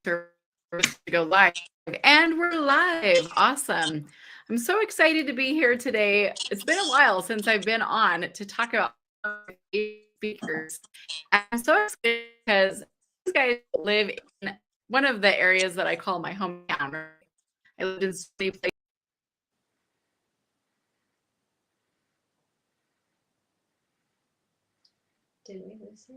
service to go live. And we're live. Awesome. I'm so excited to be here today. It's been a while since I've been on to talk about speakers. I'm so excited because these guys live in one of the areas that I call my hometown. I lived in so many places. Did we lose her?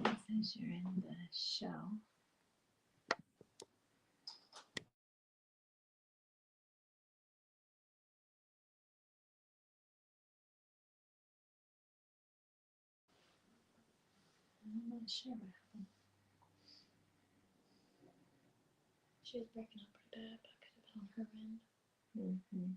It says you're in the show. I'm not sure what happened. She was breaking up pretty bad, but could have been on her end. Mm-hmm.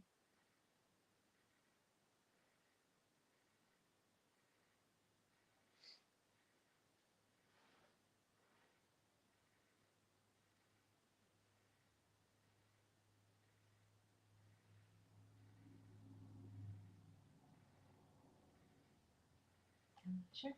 I'm not sure.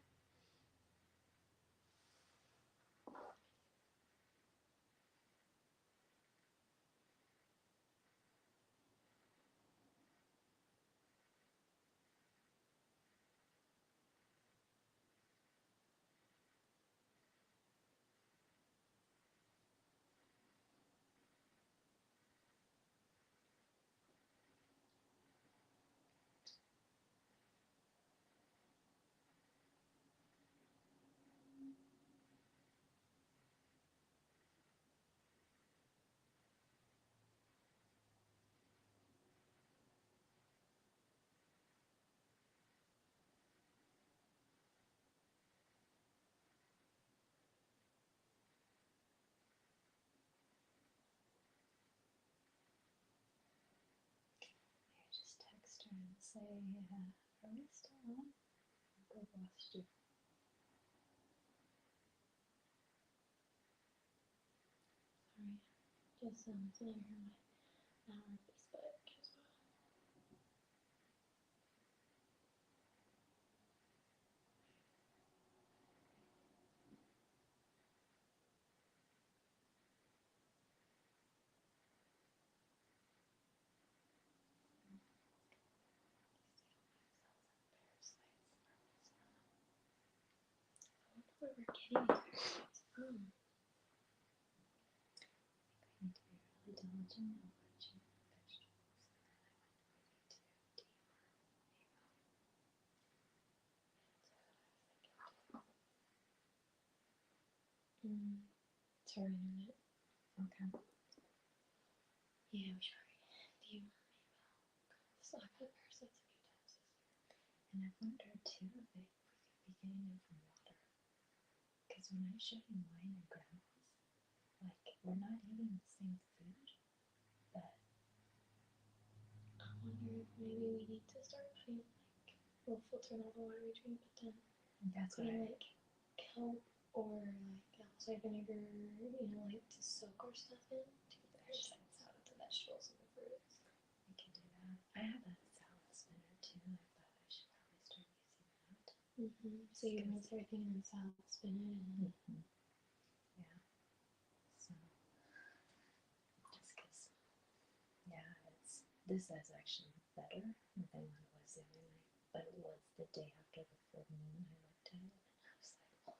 Just text her and say, are we still on? I've lost you. Sorry. Just letting her my hour this back as well. Where we're getting from. I need to be really diligent and watching vegetables. It's her internet. Okay. Yeah, we should probably do so I've had parasites a few times. And I've wondered too if we could be getting them from water. Because when I showed you mine and grandma's, like we're not eating the same food, but I wonder if maybe we need to start putting we'll filter all the water we drink, but then that's putting right. kelp or apple cider vinegar, to soak our stuff in to get the parasites out of the vegetables and the fruits. We can do that. I have a salad spinner too. I thought I should probably start using that. So you rinse everything in the salad, spin it, and yeah. So just because, this is actually better than what it was the other night. But it was the day after the full moon. I looked at it and I was like, oh.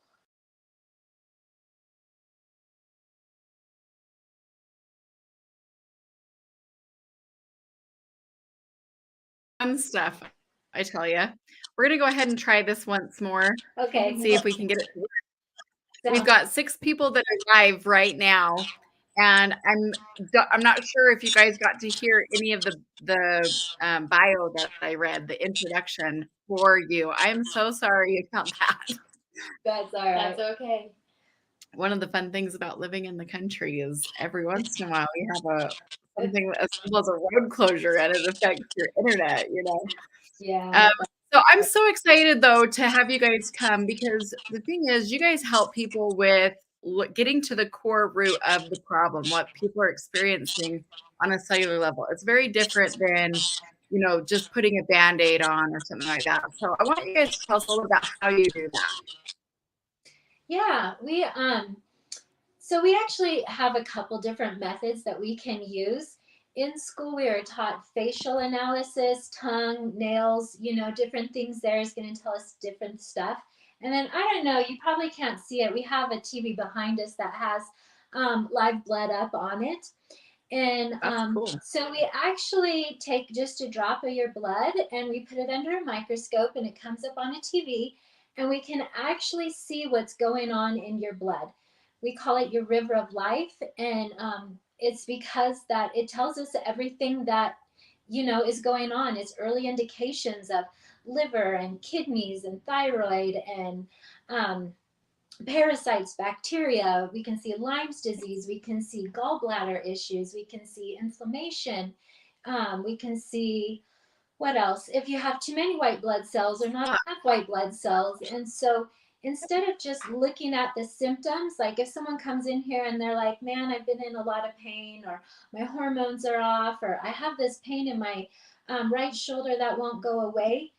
Fun stuff, I tell you. We're going to go ahead and try this once more. Okay. See if we can get it to work. We've got 6 people that are live right now, and I'm not sure if you guys got to hear any of the bio that I read, the introduction for you. I'm so sorry about that. That's all right. that's okay. One of the fun things about living in the country is every once in a while we have something as simple as a road closure and it affects your internet, Yeah. So I'm so excited though to have you guys come because the thing is you guys help people with getting to the core root of the problem, what people are experiencing on a cellular level. It's very different than, just putting a Band-Aid on or something like that. So I want you guys to tell us a little about how you do that. Yeah, so we actually have a couple different methods that we can use. In school, we are taught facial analysis, tongue, nails, different things there is going to tell us different stuff. And then, I don't know, you probably can't see it. We have a TV behind us that has live blood up on it. And That's cool. so we actually take just a drop of your blood and we put it under a microscope and it comes up on a TV and we can actually see what's going on in your blood. We call it your river of life. And it's because that it tells us everything that, is going on. It's early indications of liver and kidneys and thyroid and um, parasites, bacteria. We can see Lyme's disease. We can see gallbladder issues. We can see inflammation. We can see what else? If you have too many white blood cells or not enough white blood cells. And so instead of just looking at the symptoms, like if someone comes in here and they're like, man, I've been in a lot of pain, or my hormones are off, or I have this pain in my right shoulder that won't go away,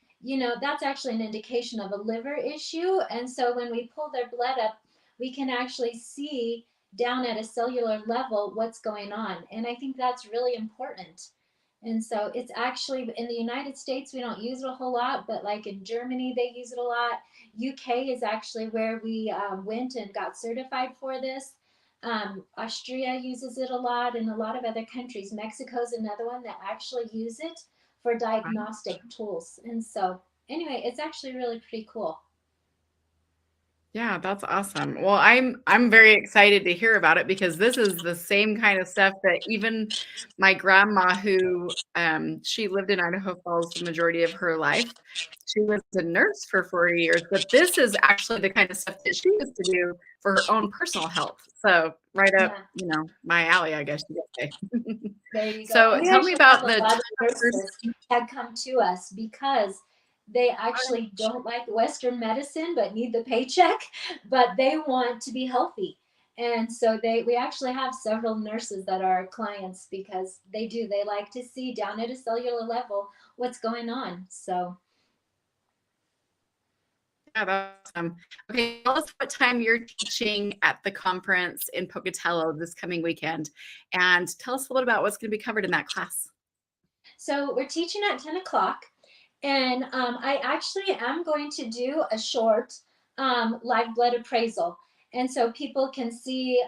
that's actually an indication of a liver issue. And so when we pull their blood up, we can actually see down at a cellular level what's going on. And I think that's really important. And so it's actually in the United States, we don't use it a whole lot, but like in Germany, they use it a lot. UK is actually where we went and got certified for this. Austria uses it a lot, and a lot of other countries. Mexico is another one that actually use it for diagnostic tools. And so, anyway, it's actually really pretty cool. Yeah, that's awesome. Well, I'm very excited to hear about it because this is the same kind of stuff that even my grandma, who she lived in Idaho Falls the majority of her life. She was a nurse for 40 years, but this is actually the kind of stuff that she used to do for her own personal health. So right up, Yeah, my alley, I guess you could say. there you go. So And we tell me actually have about a the lot of nurses first. that come to us because they actually don't like Western medicine but need the paycheck, but they want to be healthy. And so we actually have several nurses that are clients because they like to see down at a cellular level what's going on. So Yeah, that's awesome. Okay, tell us what time you're teaching at the conference in Pocatello this coming weekend, and tell us a little about what's going to be covered in that class. we're teaching at 10 o'clock. And I actually am going to do a short live blood appraisal. And so people can see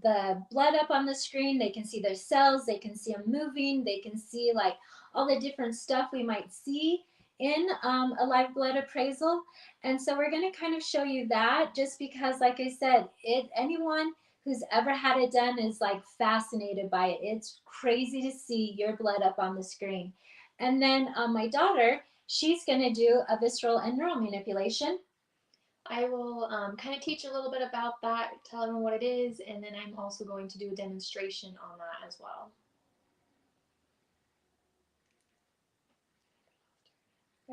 the blood up on the screen. They can see their cells. They can see them moving. They can see like all the different stuff we might see in a live blood appraisal. And so we're going to kind of show you that just because, like I said, anyone who's ever had it done is like fascinated by it. It's crazy to see your blood up on the screen. And then my daughter, she's going to do a visceral and neural manipulation. I will kind of teach a little bit about that, tell everyone what it is, and then I'm also going to do a demonstration on that as well.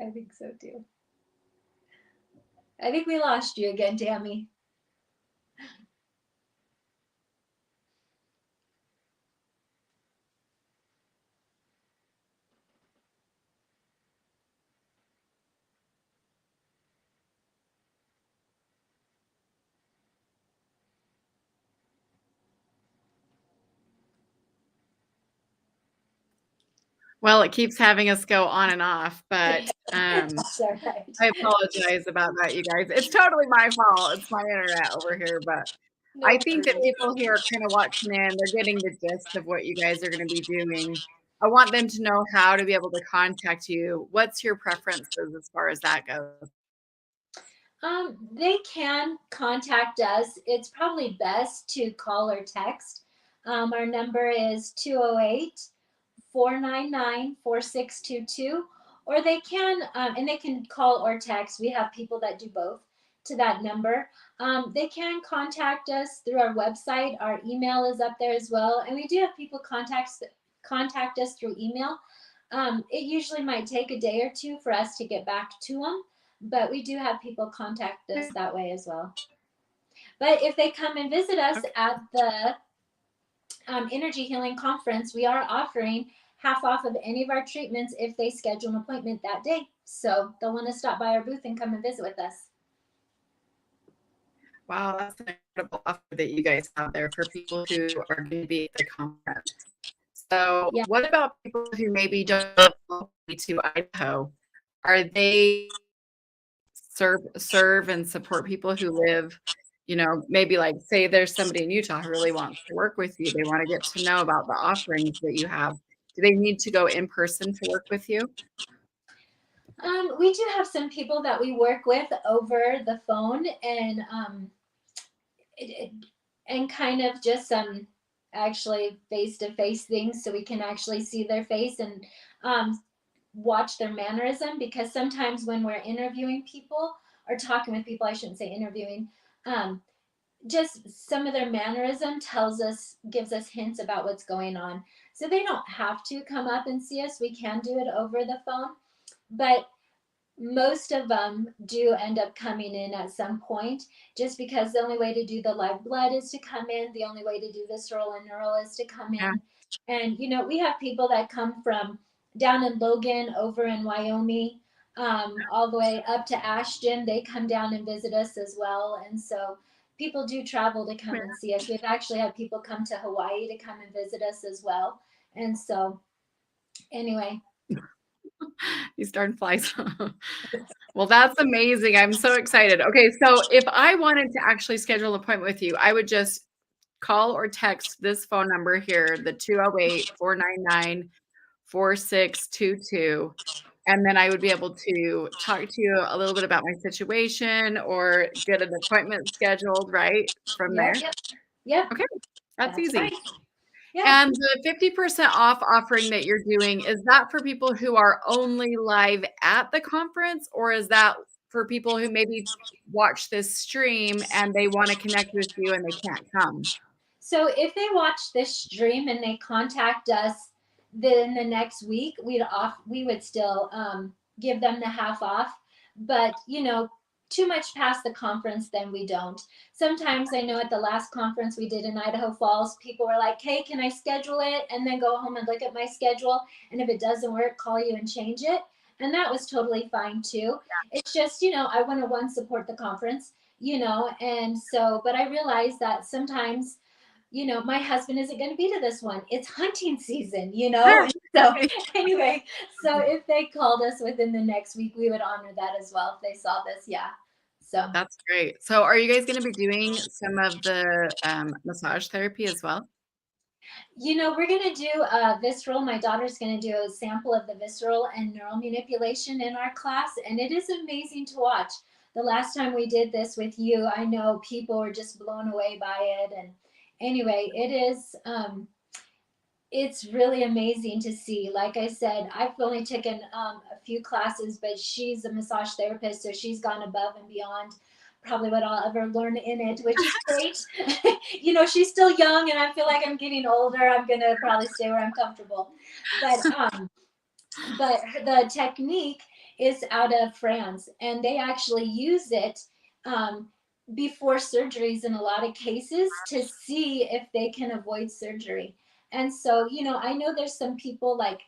I think so too. I think we lost you again, Tammy. Well, it keeps having us go on and off, but That's all right. I apologize about that, you guys. It's totally my fault. It's my internet over here, but No I think that worries. people who are kind of watching in, they're getting the gist of what you guys are going to be doing. I want them to know how to be able to contact you. What's your preferences as far as that goes? They can contact us. It's probably best to call or text. Our number is 208 499 4622, or they can, and they can call or text. We have people that do both to that number. They can contact us through our website. Our email is up there as well. And we do have people contact us through email. It usually might take a day or two for us to get back to them, but we do have people contact us that way as well. But if they come and visit us at the energy healing conference, we are offering half off of any of our treatments if they schedule an appointment that day. So they'll want to stop by our booth and come and visit with us. Wow, that's an incredible offer that you guys have there for people who are going to be at the conference. So, Yeah. what about people who maybe don't live locally to Idaho? Are they serve and support people who live, maybe like say there's somebody in Utah who really wants to work with you. They want to get to know about the offerings that you have. Do they need to go in person to work with you? We do have some people that we work with over the phone, and kind of just some actually face-to-face things, so we can actually see their face and watch their mannerism, because sometimes when we're interviewing people or talking with people, I shouldn't say interviewing, just some of their mannerism gives us hints about what's going on. So they don't have to come up and see us. We can do it over the phone, but most of them do end up coming in at some point, just because the only way to do the live blood is to come in. The only way to do visceral and neural is to come Yeah. in. And, we have people that come from down in Logan, over in Wyoming, all the way up to Ashton. They come down and visit us as well. And so people do travel to come and see us. We've actually had people come to Hawaii to come and visit us as well. And so, anyway. These darn flies. Well, that's amazing. I'm so excited. Okay, so if I wanted to actually schedule an appointment with you, I would just call or text this phone number here, the 208-499-4622. And then I would be able to talk to you a little bit about my situation or get an appointment scheduled right from there. Yep. Okay, that's easy. Right. Yeah. And the 50% off offering that you're doing, is that for people who are only live at the conference, or is that for people who maybe watch this stream and they want to connect with you and they can't come? So if they watch this stream and they contact us then the next week, we would still give them the half off. But too much past the conference, then we don't. Sometimes I know at the last conference we did in Idaho Falls, people were like, "Hey, can I schedule it?" And then go home and look at my schedule. And if it doesn't work, call you and change it. And that was totally fine too. It's just, I want to support the conference, and so, but I realized that sometimes my husband isn't going to be to this one. It's hunting season, And so anyway, so if they called us within the next week, we would honor that as well if they saw this. Yeah. So That's great. So are you guys going to be doing some of the massage therapy as well? we're going to do visceral. My daughter's going to do a sample of the visceral and neural manipulation in our class, and it is amazing to watch. The last time we did this with you, I know people were just blown away by it. And anyway, it's really amazing to see. Like I said, I've only taken a few classes, but she's a massage therapist, so she's gone above and beyond probably what I'll ever learn in it, which is great. She's still young, and I feel like I'm getting older. I'm gonna probably stay where I'm comfortable, but the technique is out of France, and they actually use it before surgeries in a lot of cases to see if they can avoid surgery. And so, I know there's some people like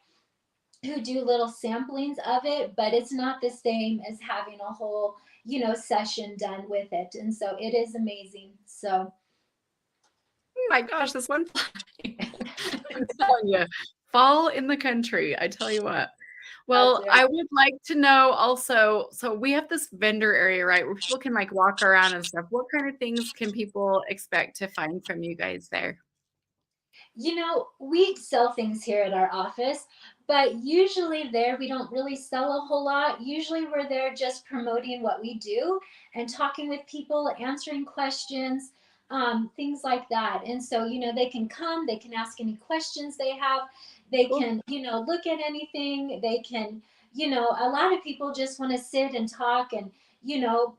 who do little samplings of it, but it's not the same as having a whole, session done with it. And so it is amazing. So Oh my gosh, this one fly. I'm telling you, fall in the country. I tell you what. Well, right. I would like to know also, so we have this vendor area, right, where people can like walk around and stuff. What kind of things can people expect to find from you guys there? We sell things here at our office, but usually there we don't really sell a whole lot. Usually we're there just promoting what we do and talking with people, answering questions, things like that. And so, they can come, they can ask any questions they have, they Cool. can, look at anything, they can, a lot of people just want to sit and talk and,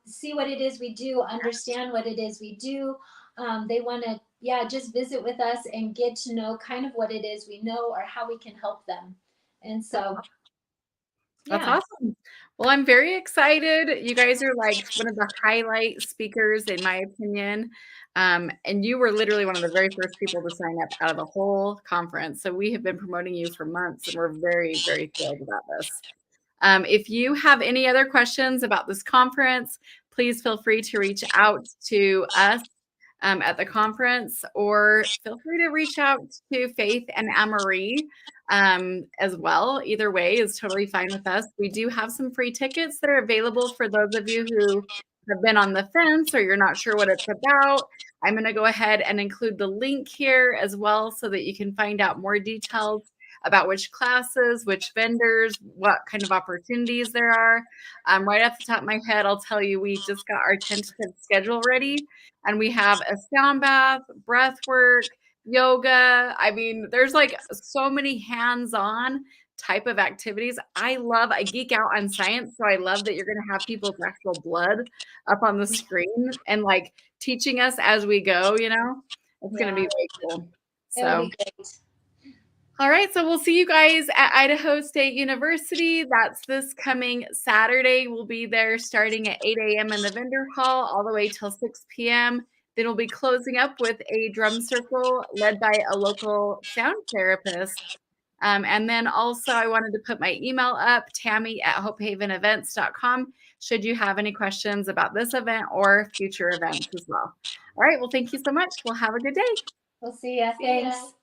see what it is we do, understand what it is we do. They want to, yeah, just visit with us and get to know kind of what it is we know or how we can help them. And so That's Yeah. awesome. Well, I'm very excited. You guys are like one of the highlight speakers, in my opinion. And you were literally one of the very first people to sign up out of the whole conference. So we have been promoting you for months, and we're very, very thrilled about this. If you have any other questions about this conference, please feel free to reach out to us at the conference, or feel free to reach out to Faith and Anne-Marie as well. Either way is totally fine with us. We do have some free tickets that are available for those of you who have been on the fence or you're not sure what it's about. I'm going to go ahead and include the link here as well so that you can find out more details about which classes, which vendors, what kind of opportunities there are. Right off the top of my head, I'll tell you, we just got our tentative schedule ready, and we have a sound bath, breath work, yoga. I mean, there's like so many hands-on type of activities. I geek out on science, so I love that you're going to have people's actual blood up on the screen and like teaching us as we go, you know? It's going to be way cool. It'll So be great. all right, so we'll see you guys at Idaho State University. That's this coming Saturday. We'll be there starting at 8 a.m. in the vendor hall all the way till 6 p.m. Then we'll be closing up with a drum circle led by a local sound therapist. And then also I wanted to put my email up, tammy@hopehavenevents.com, should you have any questions about this event or future events as well. All right, well, thank you so much. We'll have a good day. We'll see ya. See ya. Thanks.